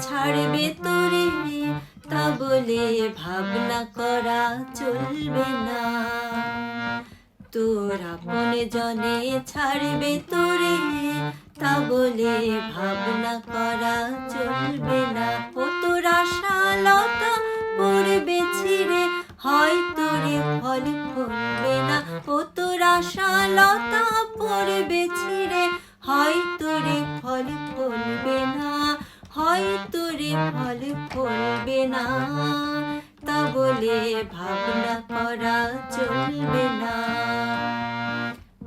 ছাড়বে তোরে, তা বলে ভাবনা করা চলবে না। তোর আপন জনে ছাড়বে তোরে, তা বলে ভাবনা করা চলবে না। ও তোর আশালতা পড়বে ছিঁড়ে, হয়তো রে ফল ফলবে না। ও তোর আশালতা পড়বে ছিঁড়ে, হয়তো রে ফল ফলবে না, হয়তো রে ফল ফলবে না। তা বলে ভাবনা করা চলবে না।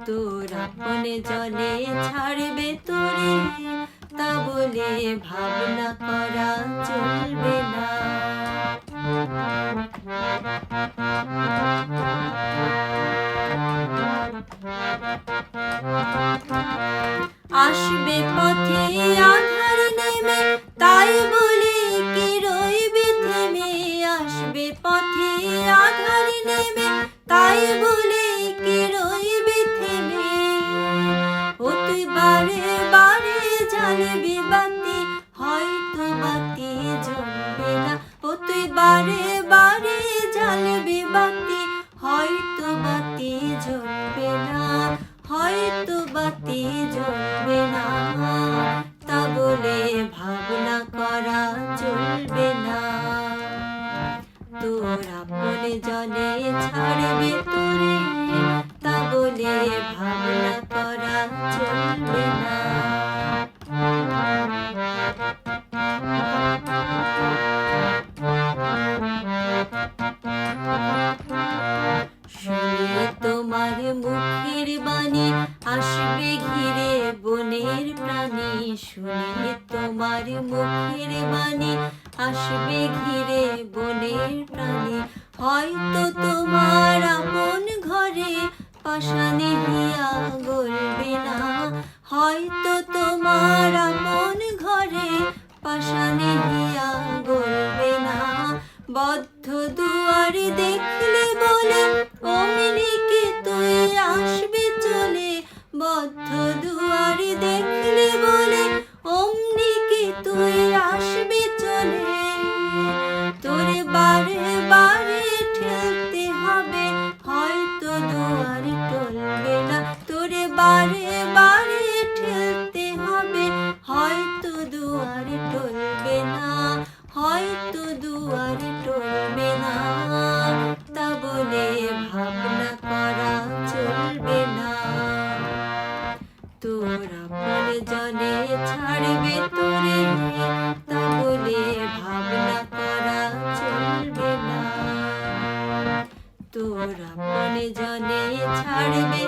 তোর আপন জনে ছাড়বে তোরে, তা বলে ভাবনা করা চলবে না। আসবে পথে আধার নেমে, তাই বলে কি রইবে থেমে। আসবে পথে আধার নেমে, তাই বলে কি রইবে থেমে। ও তুই বারে বারে জ্বালবি বাতি, হয়তো বাতি জ্বলবে না। ও তুই বারে বারে জ্বালবি বাতি, হয়তো বাতি জ্বলবে না, হয়তো বাতি জ্বলবে না। তা বলে ভাবনা করা চলবে না। তোর আপন জনে ছাড়বে তোরে, তা বলে ভাবনা করা চলবে না। শুনে তোমার মুখের বাণী আসবে ঘিরে বনের প্রাণী। শুনে তোমার মুখের বাণী আসবে ঘিরে বনের প্রাণী। হয়তো তোমার আপন ঘরে পাষাণে হিয়া গলবে না। হয়তো তোমার আপন ঘরে পাষাণে হিয়া গলবে না। বদ্ধ দুয়ার দেখলে বলে অমনি কি তুই আসবে চলে। বদ্ধ দুয়ার দেখলে বলে অমনি কি তুই আসবে চলে। তোরে বারে বারে ঠেলতে হবে, হয়তো দুয়ার টলবে না। তোরে বারে বারে ঠেলতে হবে, হয়তো দুয়ার টলবে না, হয়তো দুয়ার টলবে না। তা বলে ভাবনা করা চলবে না। তোর আপন জনে ছাড়বে তোরে, তা বলে ভাবনা করা চলবে না। তোর আপন জনে ছাড়বে